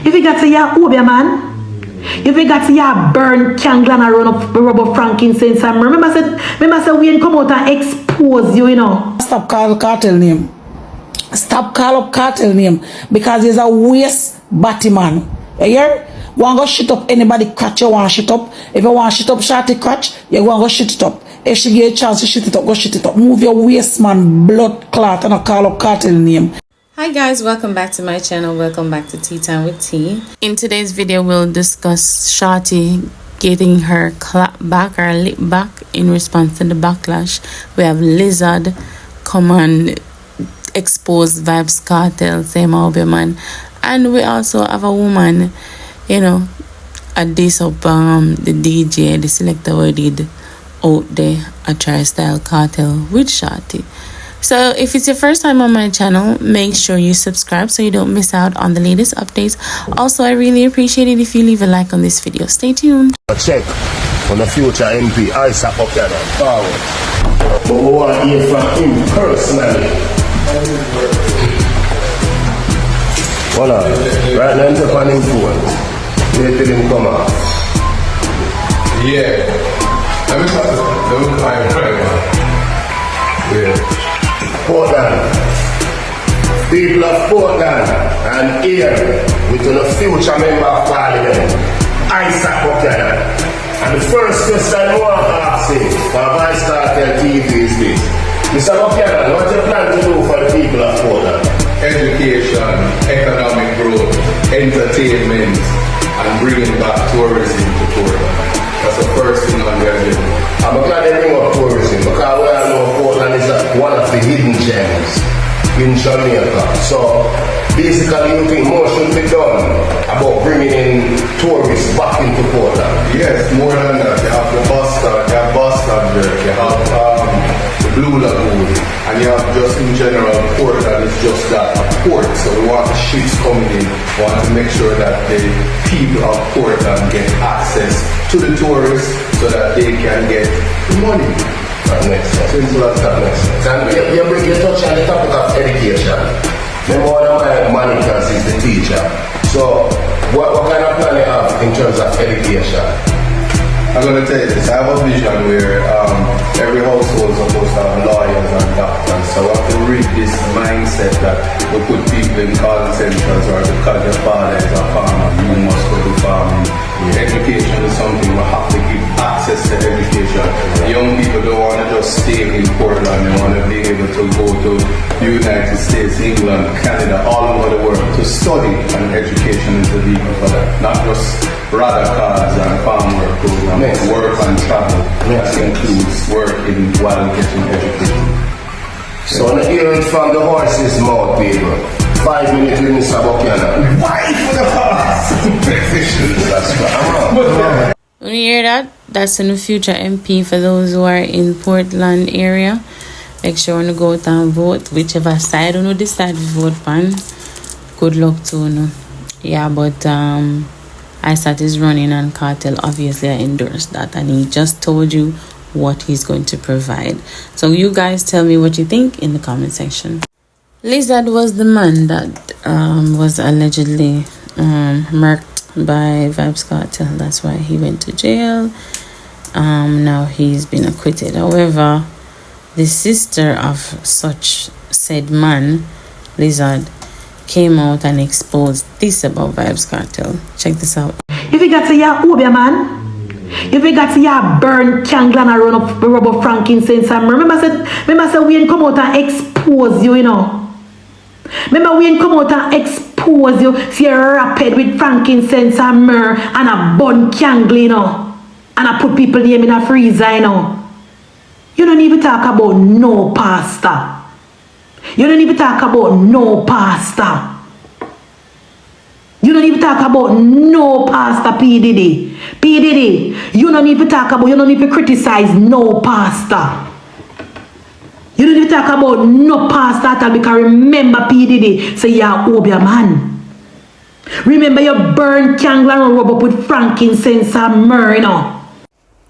If you got to your Obia, man. If you got to your burn candle and run up the rubber frankincense and remember say we ain't come out and expose you, you know. Stop call Kartel name. Stop call up Kartel name because he's a waste batty man. You hear? Want go shit up anybody crutch you want shit up. If you want shit up Shorty crutch, you want go shit it up. If she get a chance to shit it up, go shit it up. Move your waist man, blood clot, and call up Kartel name. Hi guys, welcome back to my channel. Welcome back to Tea Time with Tea. In today's video, we'll discuss Shorty getting her clap back or lip back in response to the backlash. We have Lizard come and expose Vybz Kartel, same Obia man, and we also have a woman, you know, at this up the DJ, the selector we did out there a Tri-Style Kartel with Shorty. So if it's your first time on my channel, make sure you subscribe so you don't miss out on the latest updates. Also, I really appreciate it if you leave a like on this video. Stay tuned. Check on the future MP, Isaac Buchanan, forward. But we want to hear from him personally. Hold on, right now I'm on him phone. Wait till him come out. Yeah. Let me talk to Yeah. Portland, people of Portland and here with the future member of Parliament, Isaac Buchanan. And the first question I want to ask him for Vybz Kartel TV is this. Mr. Buchanan, what do you plan to do for the people of Portland? Education, economic growth, entertainment, and bringing back tourism to Portland. That's the first thing on the agenda. I'm glad they bring up tourism because we all know Portland is one of the hidden gems in Jamaica. So basically you think more should be done about bringing in tourists back into Portland? Yes, more than that. You have the bus stop, you have you have the Blue Lagoon, and you have just in general Portland is just that, a port. So we want the ships coming in, we want to make sure that the people of Portland get access to the tourists so that they can get the money. That makes sense. Simple as that makes sense. And you touch on the topic of education. Remember, one of my managers is the teacher. So what kind of plan you have in terms of education? I'm going to tell you this. I have a vision where every household is supposed to have lawyers and doctors. So I have to read this mindset that we put people in call centers or because your father is a farmer, you must go to farming. Education is something we have to give access to education. Young people don't want to just stay in Portland. They want to be able to go to the United States, England, Canada, all over the world to study, and education is the vehicle for that. Not just rather cars and farm work programs, work and travel. That includes working while getting educated. So I hear it from the horse's mouth, people. 5 minutes with Mr. Buchanan. Why for the horse? That's right. When you hear that, that's a new future MP for those who are in Portland area. Make sure you go out and vote, whichever side you decide to vote on. Good luck to you. Yeah, but Isaac is running and Kartel obviously endorsed that, and he just told you what he's going to provide. So you guys tell me what you think in the comment section. Lizard was the man that was allegedly murked by Vybz Kartel. That's why he went to jail. Now he's been acquitted. However, the sister of such said man, Lizard, came out and exposed this about Vybz Kartel. Check this out. If you got to your Obia, man. If you got to your burn candle and run up the rubber frankincense and remember say we ain't come out and expose you, you know. Remember we ain't come out and expose you, see you rapid with frankincense and myrrh and a burn candle, you know. And I put people name in a freezer, you know. You don't even talk about no pastor. You don't even talk about no pastor. You don't even talk about no pastor, P. Diddy. P. Diddy, you don't even talk about, you don't even criticize no pastor. You don't even talk about no pastor at all because remember, P. Diddy, say you're Obia man. Remember you burn candle and rub up with frankincense and myrrh, you know.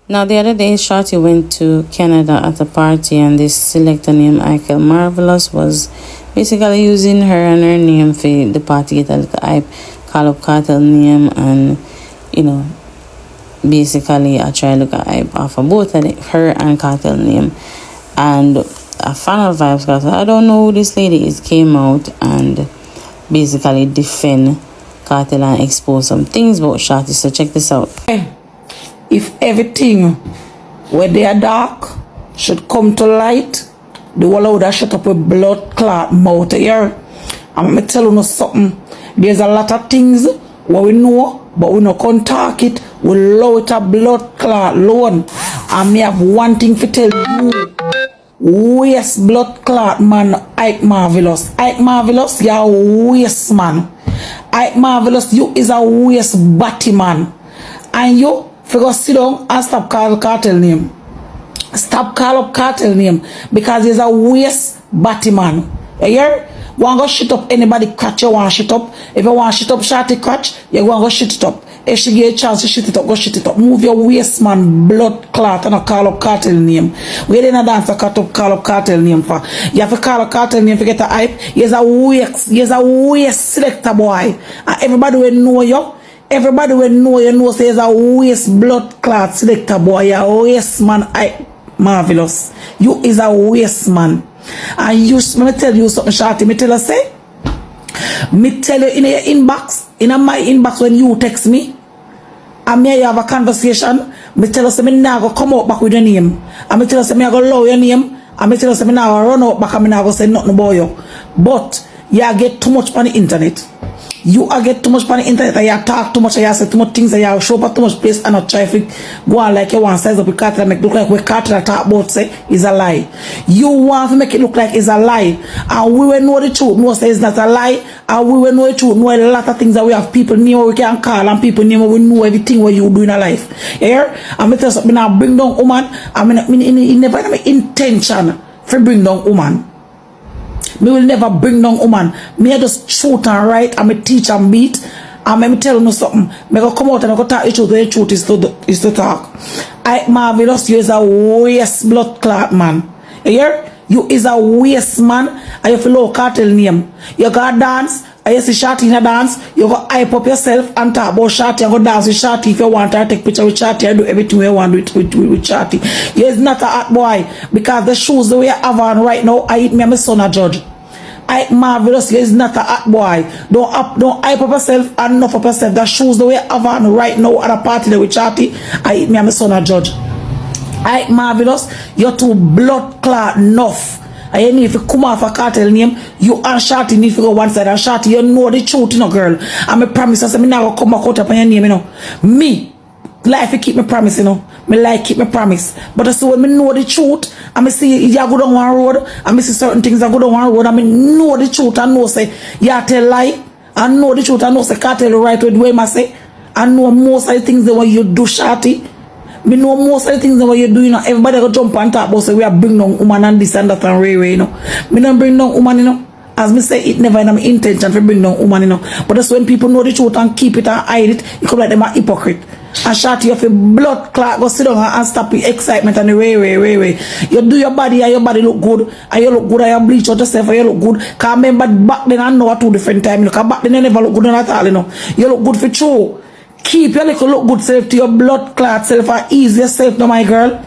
Now, the other day, Shorty went to Canada at a party, and this selector named Michael Marvelous was basically using her and her name for the party get a little hype. call up Kartel name and, basically I try to look at hype off of both of her and Kartel name. And a fan of Vybz Kartel, I don't know who this lady is, came out and basically defend Kartel and expose some things about Shorty. So check this out. If everything where they are dark should come to light, the wall would have shut up with blood clot mouth here. I'm going to tell you something. There's a lot of things what we know, but we no can't talk it. We allow it a blood clot alone. And me have one thing to tell you. Waste blood clot man, Ike Marvelous. Ike Marvelous, you are a waste man. Ike Marvelous, you is a waste batty man. And you figure sit down and stop call Kartel name. Stop call up Kartel name because he's a waste batty man. You hear? Want go shit up anybody crotch you want shit up. If you want shit up Shorty crotch, you want go shit it up. If she get a chance to shit it up, go shit it up. Move your waist man, blood clot, and call up Kartel name. We didn't dance to call up Kartel name for. You have to call up Kartel name to get a hype. He's a waste selector boy. And everybody will know you. Everybody will know you know say he's a waste blood clot selector boy. You're a waste man, Ike Marvelous. You is a waste man. And you, let me tell you something, Shorty. Me tell you say, me tell you in your inbox, in my inbox when you text me, and me you have a conversation, me tell you say me now go come out back with your name. And me tell you say me I go lower your name, and me tell you say me now go run out back and me now go say nothing about you. But you get too much on the internet. You get too much on the internet and you talk too much and you say too much things and you show up too much place and not try to go on like you want to size up with Kartel and make it look like what Kartel talk about say is a lie. You want to make it look like it's a lie. And we will know the truth. No say it's not a lie. And we will know the truth. Know a lot of things that we have people name we can call and people name we know everything what you do in a life. You hear? And me tell you something, I bring down woman. I mean, never have my intention to bring down woman. Me will never bring down woman. Me I just shoot and write and me teach and beat. And me tell you something. Me go come out and I go talk the truth. The truth is to talk. Ike Marvelous, you is a waste blood clot man. You hear? You is a waste man and you follow Kartel name. You go dance and you see Shorty in a dance. You go hype up yourself and talk about Shorty and go dance with Shorty. If you want to take picture with Shorty and do everything you want with Shorty. You is not a hot boy because the shoes the way I have on right now, I eat me and my son a judge. Ike Marvelous, you is not a hot boy. Don't hype up yourself and enough up yourself. The shoes the way I have on right now at a party there with Shorty, I eat me and my son a judge. Ike Marvelous, you're too blood clot enough. And you need to come off a Kartel name, you and Shorty need to go one side. And Shorty, you know the truth, you know, girl. And I promise you, me now come back out up on your name, you know. Me, life to keep me promise, you know. Me like keep me promise. But so when me know the truth, and me see you go down one road, and me see certain things that go down one road, and me know the truth, and know say, you tell lie, and know the truth, and know say Kartel the right way, the way I say, and know most of the things that what you do, Shorty. Me know most of the things that what you do, you know. Everybody go jump and talk about say we are bring down woman and this and that and Ray, you know. Me don't bring down woman, you know. As me say, it never in my intention to bring down woman, you know. But that's when people know the truth and keep it and hide it, you come like them a hypocrite. And Shorty, you have a blood clot, go sit down and stop the excitement and the way. You do your body and your body look good, and you look good and you bleach out yourself and you look good. Because remember back then I know at 2 different times, you know. Because back then you never look good at all, you know. You look good for true. Keep your little look good self to your blood clot self and ease yourself, no my girl.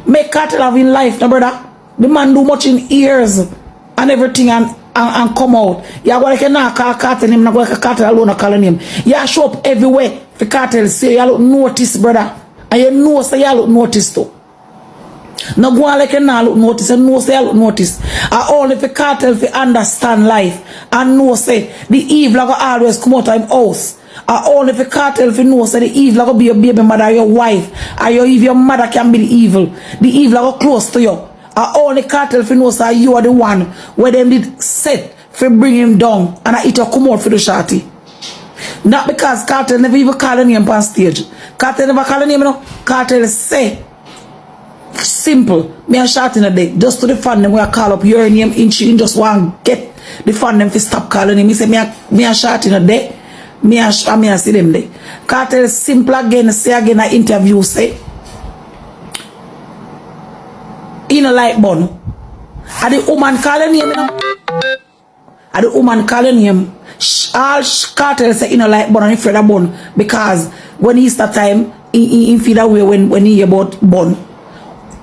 Make Kartel have in life, no brother. The man do much in ears and everything and come out. You go like you not call Kartel name, not go like Kartel alone call him. You show up everywhere for Kartel say you look notice, brother. And you know say you look notice too. No go on like you not look notice, and know say you look notice. And only for Kartel to understand life and know say the evil go always come out of him house. And only for Kartel to know say the evil go be your baby mother or your wife. And if your mother can be the evil go close to you. And only Kartel to know say you are the one where them did set for bring him down and it will come out for the Shorty. Not because Kartel never even call a name on stage. Kartel never call a name, you know. Kartel say simple. Me and Shorty in a day. Just to the fan them where I call up your name in just want to get the fan them to stop calling him. He say me and Shorty in a day. Me and see them there. Kartel simple again, say again an interview say in a light bun. And the woman call her name, you know. And the woman calling him, all Kartel say, you know, like bun and afraid of bun. Because when Easter time, he feel that way when he about bun.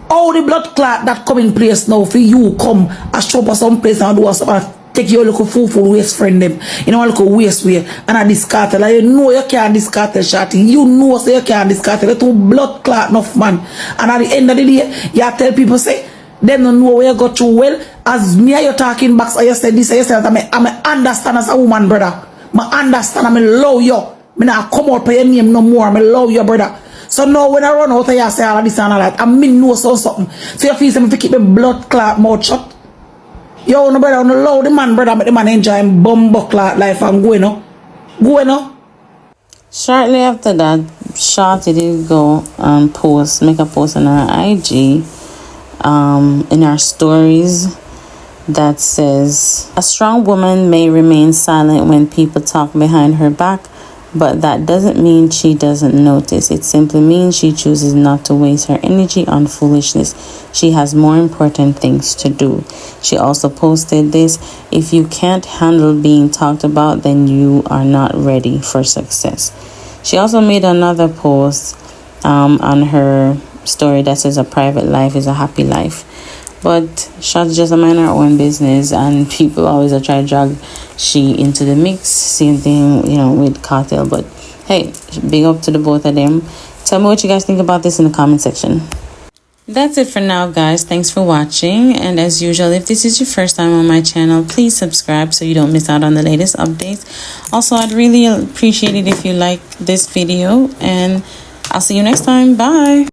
All the blood clot that come in place now for you come and show up some place and do something. Take your little full waste friend them. You know, look waste way. And I discard it. Like, you know you can't discard it, Shorty. You know so you can't discard it. Little blood clot enough, man. And at the end of the day, you tell people say, them don't know where you go through well. As me and you talking back, so you said this, you said that. I understand as a woman, brother. I understand, I love you. I not come out for your name no more. I love you, brother. So now when I run out of you say all of this and all that, I mean know something. So you feel say me to keep my blood clot mouth shut. Yo, no brother, no love the man, brother, but the man enjoy him bumbo clot life and going on. Going on. Shortly after that, Shorty did go and make a post on her IG in her stories that says, a strong woman may remain silent when people talk behind her back, but that doesn't mean she doesn't notice. It simply means she chooses not to waste her energy on foolishness. She has more important things to do. She also posted this: if you can't handle being talked about, then you are not ready for success. She also made another post on her story that says, a private life is a happy life. But Shorty just a mind her own business, and people always try to drag she into the mix. Same thing, you know, with Kartel. But hey, big up to the both of them. Tell me what you guys think about this in the comment section. That's it for now, guys. Thanks for watching. And as usual, if this is your first time on my channel, please subscribe so you don't miss out on the latest updates. Also, I'd really appreciate it if you like this video, and I'll see you next time. Bye.